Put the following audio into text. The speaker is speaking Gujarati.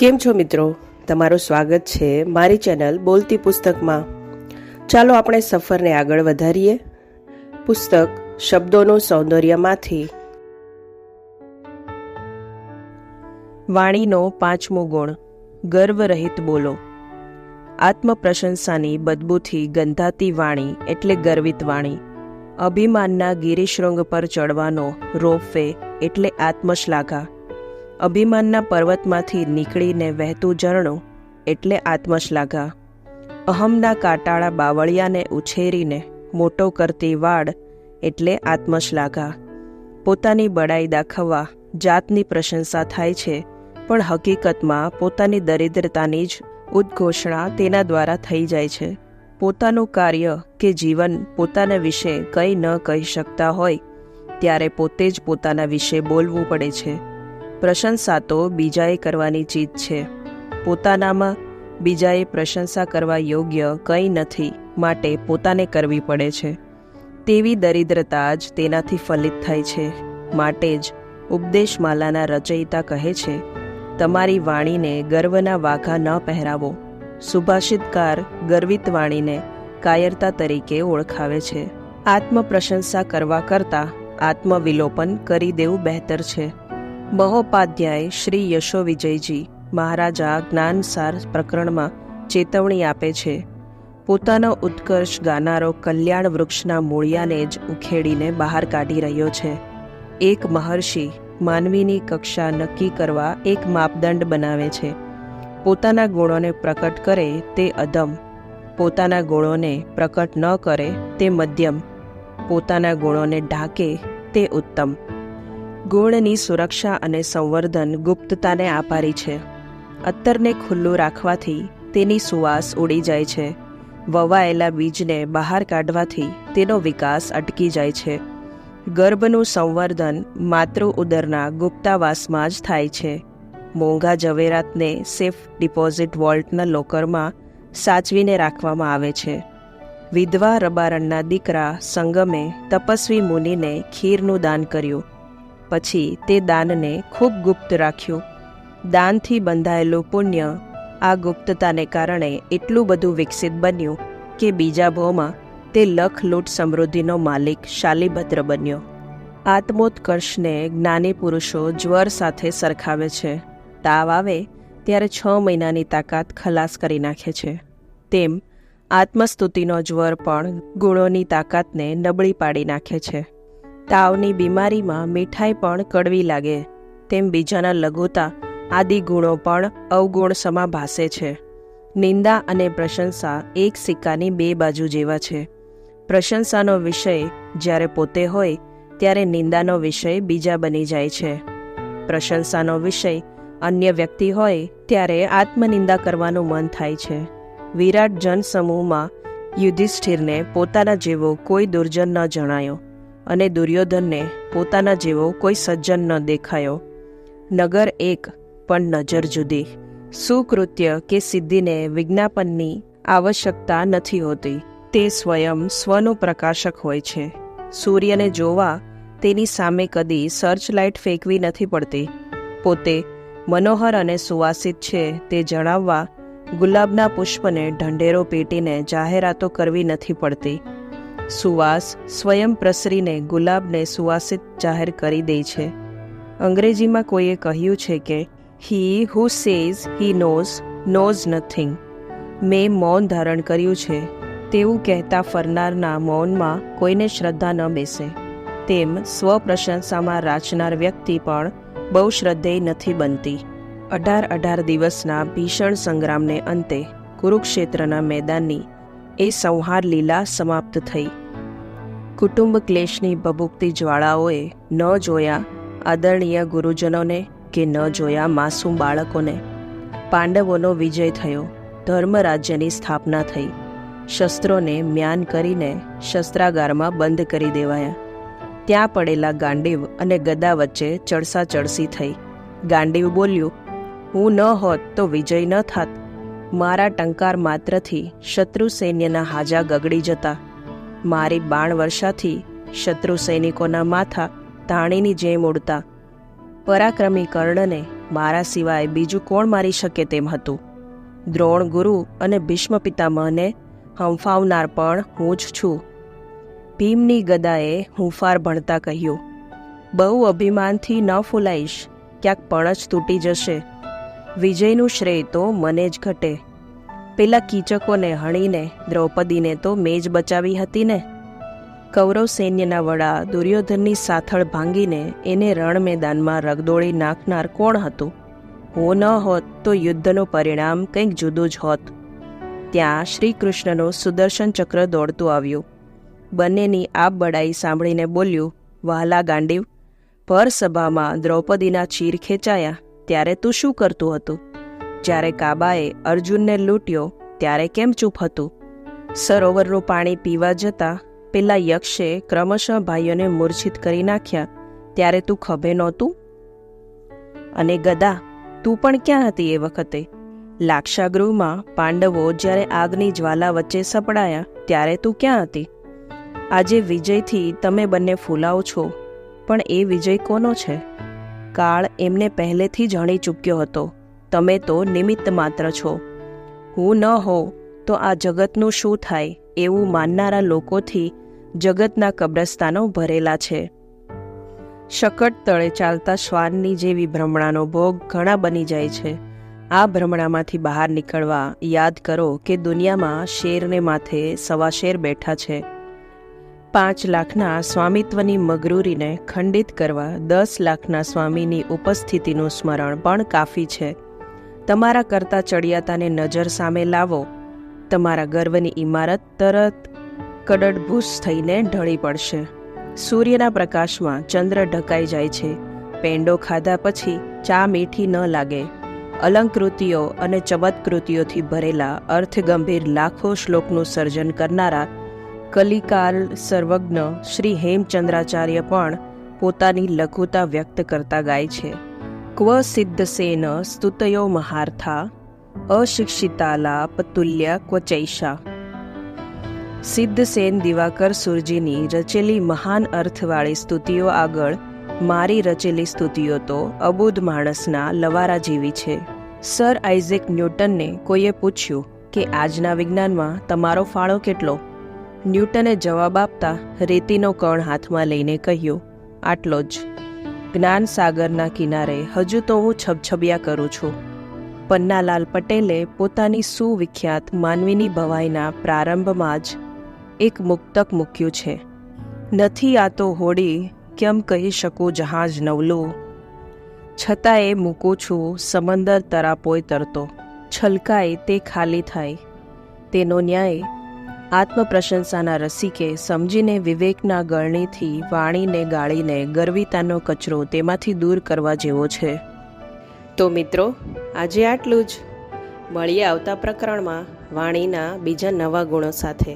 કેમ છો મિત્રો? તમારું સ્વાગત છે મારી ચેનલ બોલતી પુસ્તકમાં. ચાલો આપણે સફરને આગળ વધારીએ. પુસ્તક શબ્દોનું સૌંદર્યમાંથી. વાણીનો પાંચમો ગુણ, ગર્વરહિત બોલો. આત્મપ્રશંસાની બદબૂથી ગંધાતી વાણી એટલે ગર્વિત વાણી. અભિમાનના ગિરિશૃંગ પર ચડવાનો રોપવે એટલે આત્મશ્લાઘા. અભિમાનના પર્વતમાંથી નીકળીને વહેતું ઝરણું એટલે આત્મશ્લાઘા. અહમના કાંટાળા બાવળિયાને ઉછેરીને મોટો કરતી વાડ એટલે આત્મશ્લાઘા. પોતાની બડાઈ દાખવવા જાતની પ્રશંસા થાય છે, પણ હકીકતમાં પોતાની દરિદ્રતાની જ ઉદ્ઘોષણા તેના દ્વારા થઈ જાય છે. પોતાનું કાર્ય કે જીવન પોતાના વિશે કંઈ ન કહી શકતા હોય ત્યારે પોતે જ પોતાના વિશે બોલવું પડે છે. પ્રશંસા તો બીજાએ કરવાની ચીજ છે. પોતાનામાં બીજાએ પ્રશંસા કરવા યોગ્ય કંઈ નથી, માટે પોતાને કરવી પડે છે. તેવી દરિદ્રતા જ તેનાથી ફલિત થાય છે. માટે જ ઉપદેશમાલાના રચયિતા કહે છે, તમારી વાણીને ગર્વના વાઘા ન પહેરાવો. સુભાષિતકાર ગર્વિત વાણીને કાયરતા તરીકે ઓળખાવે છે. આત્મપ્રશંસા કરવા કરતાં આત્મવિલોપન કરી દેવું બહેતર છે. મહોપાધ્યાય શ્રી યશોવિજયજી મહારાજા જ્ઞાનસાર પ્રકરણમાં ચેતવણી આપે છે. પોતાનો ઉત્કર્ષ ગાનારો કલ્યાણ વૃક્ષના મૂળિયાને જ ઉખેડીને બહાર કાઢી રહ્યો છે. એક મહર્ષિ માનવીની કક્ષા નક્કી કરવા એક માપદંડ બનાવે છે. પોતાના ગુણોને પ્રકટ કરે તે અધમ, પોતાના ગુણોને પ્રકટ ન કરે તે મધ્યમ, પોતાના ગુણોને ઢાંકે તે ઉત્તમ. ગુણની સુરક્ષા અને સંવર્ધન ગુપ્તતાને આભારી છે. અત્તરને ખુલ્લું રાખવાથી તેની સુવાસ ઉડી જાય છે. વવાયેલા બીજને બહાર કાઢવાથી તેનો વિકાસ અટકી જાય છે. ગર્ભનું સંવર્ધન માતૃ ઉદરના ગુપ્તાવાસમાં જ થાય છે. મોંઘા ઝવેરાતને સેફ ડિપોઝિટ વોલ્ટના લોકરમાં સાચવીને રાખવામાં આવે છે. વિધવા રબારણના દીકરા સંગમે તપસ્વી મુનિને ખીરનું દાન કર્યું. પછી તે દાનને ખૂબ ગુપ્ત રાખ્યું. દાનથી બંધાયેલું પુણ્ય આ ગુપ્તતાને કારણે એટલું બધું વિકસિત બન્યું કે બીજા ભોમાં તે લખ લૂંટ સમૃદ્ધિનો માલિક શાલીભદ્ર બન્યો. આત્મોત્કર્ષને જ્ઞાની પુરુષો જ્વર સાથે સરખાવે છે. તાવ આવે ત્યારે 6 મહિનાની તાકાત ખલાસ કરી નાખે છે. તેમ આત્મસ્તુતિનો જ્વર પણ ગુણોની તાકાતને નબળી પાડી નાખે છે. તાવની બીમારીમાં મીઠાઈ પણ કડવી લાગે, તેમ બીજાના લઘુતા આદિ ગુણો પણ અવગુણ સમા ભાસે છે. નિંદા અને પ્રશંસા એક સિક્કાની 2 બાજુ જેવા છે. પ્રશંસાનો વિષય જ્યારે પોતે હોય ત્યારે નિંદાનો વિષય બીજા બની જાય છે. પ્રશંસાનો વિષય અન્ય વ્યક્તિ હોય ત્યારે આત્મનિંદા કરવાનું મન થાય છે. વિરાટ જનસમૂહમાં યુધિષ્ઠિરને પોતાના જેવો કોઈ દુર્જન ન જણાયો અને દુર્યોધનને પોતાના જેવો કોઈ સજ્જન ન દેખાયો. નગર એક પણ નજર જુદી. સુકૃત્ય કે સિદ્ધિને વિજ્ઞાપનની આવશ્યકતા નથી હોતી. તે સ્વયં સ્વનું પ્રકાશક હોય છે. સૂર્યને જોવા તેની સામે કદી સર્ચલાઇટ ફેંકવી નથી પડતી. પોતે મનોહર અને સુવાસિત છે તે જણાવવા ગુલાબના પુષ્પને ઢંઢેરો પેટીને જાહેરાતો કરવી નથી પડતી. સુવાસ સ્વયં પ્રસરીને ગુલાબને સુવાસિત જાહેર કરી દે છે. અંગ્રેજીમાં કોઈએ કહ્યું છે કે હી હુ સેઝ હી નોઝ નથિંગ. મેં મૌન ધારણ કર્યું છે તેવું કહેતા ફરનારના મૌનમાં કોઈને શ્રદ્ધા ન બેસે. તેમ સ્વપ્રશંસામાં રાચનાર વ્યક્તિ પણ બહુ શ્રદ્ધેય નથી બનતી. 18 દિવસના ભીષણ સંગ્રામને અંતે કુરુક્ષેત્રના મેદાનની એ સંહાર લીલા સમાપ્ત થઈ. કુટુંબ ક્લેશની ભભૂકતી જ્વાળાઓએ ન જોયા આદરણીય ગુરુજનોને કે ન જોયા માસૂમ બાળકોને. પાંડવોનો વિજય થયો. ધર્મરાજ્યની સ્થાપના થઈ. શસ્ત્રોને મ્યાન કરીને શસ્ત્રાગારમાં બંધ કરી દેવાયા. ત્યાં પડેલા ગાંડીવ અને ગદા વચ્ચે ચડસાચડસી થઈ. ગાંડીવ બોલ્યું, હું ન હોત તો વિજય ન થાત. મારા ટંકાર માત્રથી શત્રુ સૈન્યના હાજા ગગડી જતા. મારી બાણ વર્ષાથી શત્રુ સૈનિકોના માથા ધાણીની જેમ ઉડતા. પરાક્રમી કર્ણને મારા સિવાય બીજું કોણ મારી શકે તેમ હતું. દ્રોણ ગુરુ અને ભીષ્મ પિતામહને હંફાવનાર પણ હું જ છું. ભીમની ગદાએ હુંફાર ભણતા કહ્યું, બહુ અભિમાનથી ન ફૂલાઈશ, ક્યાંક પણ જ તૂટી જશે. વિજયનું શ્રેય તો મને જ ઘટે. પેલા કીચકોને હણીને દ્રૌપદીને તો મેં જ બચાવી હતી ને. કૌરવ સૈન્યના વડા દુર્યોધનની સાથળ ભાંગીને એને રણ મેદાનમાં રગદોળી નાખનાર કોણ હતું? હું ન હોત તો યુદ્ધનું પરિણામ કંઈક જુદું જ હોત. ત્યાં શ્રી કૃષ્ણનો સુદર્શન ચક્ર દોડતું આવ્યું. બંનેની આપ બડાઈ સાંભળીને બોલ્યું, વહાલા ગાંડીવ, ભર સભામાં દ્રૌપદીના ચીર ખેંચાયા ત્યારે તું શું કરતું હતું? જ્યારે કાબાએ અર્જુનને લૂંટ્યો ત્યારે કેમ ચૂપ હતું? સરોવરનું પાણી પીવા જતા પેલા યક્ષે ક્રમશઃ ભાઈઓને મૂર્છિત કરી નાખ્યા ત્યારે તું ખભે નહોતું? અને ગદા, તું પણ ક્યાં હતી એ વખતે? લાક્ષાગૃહમાં પાંડવો જ્યારે આગની જ્વાલા વચ્ચે સપડાયા ત્યારે તું ક્યાં હતી? આજે વિજયથી તમે બંને ફૂલાવ છો, પણ એ વિજય કોનો છે? કાળ એમને પહેલેથી જાણી ચૂક્યો હતો. તમે તો નિમિત્ત માત્ર છો. હું ન હોઉં તો આ જગતનું શું થાય એવું માનનારા લોકોથી જગતના કબ્રસ્તાનો ભરેલા છે. શકટ તળે ચાલતા શ્વાનની જેવી ભ્રમણાનો ભોગ ઘણા બની જાય છે. આ ભ્રમણામાંથી બહાર નીકળવા યાદ કરો કે દુનિયામાં શેરને માથે સવા શેર બેઠા છે. 5 લાખના સ્વામિત્વની મગરૂરીને ખંડિત કરવા 10 લાખના સ્વામીની ઉપસ્થિતિનું સ્મરણ પણ કાફી છે. તમારા કરતા ચડિયાતાને નજર સામે લાવો, તમારા ગર્વની ઇમારત તરત કડડભૂસ થઈને ઢળી પડશે. સૂર્યના પ્રકાશમાં ચંદ્ર ઢકાઈ જાય છે. પેંડો ખાધા પછી ચા મીઠી ન લાગે. અલંકૃતિઓ અને ચમત્કૃતિઓથી ભરેલા અર્થગંભીર લાખો શ્લોકનું સર્જન કરનારા કલિકાલ સર્વજ્ઞ શ્રી હેમચંદ્રાચાર્ય પણ પોતાની લઘુતા વ્યક્ત કરતા ગાય છે. ક્વ સિદ્ધસેન સ્તુતયો મહાર્થા અશિક્ષિતાલા પતુલ્ય ક્વચૈષા. સિદ્ધસેન દિવાકર સુરજીની રચેલી મહાન અર્થવાળી સ્તુતિઓ આગળ મારી રચેલી સ્તુતિઓ તો અબુધ માણસના લવારા જેવી છે. સર આઇઝેક ન્યૂટનને કોઈએ પૂછ્યું કે આજના વિજ્ઞાનમાં તમારો ફાળો કેટલો? ન્યૂટને જવાબ આપતા રેતીનો કણ હાથમાં લઈને કહ્યું, આટલો જ. જ્ઞાન સાગરના કિનારે હજુ તો હું છબછબિયા કરું છું. પન્નાલાલ પટેલે પોતાની સુવિખ્યાત માનવીની ભવાઈના પ્રારંભમાં જ એક મુક્તક મૂક્યું છે, નથી આ તો હોડી કેમ કહી શકું જહાજ નવલું, છતાંય મૂકું છું સમંદર તરાપોય તરતો, છલકાય તે ખાલી થાય. તેનો ન્યાય આત્મપ્રશંસાના રસિકે સમજીને વિવેકના ગળણીથી વાણીને ગાળીને ગર્વિતાનો કચરો તેમાંથી દૂર કરવા જેવો છે. તો મિત્રો, આજે આટલું જ. મળીએ આવતા પ્રકરણમાં વાણીના બીજા નવા ગુણો સાથે.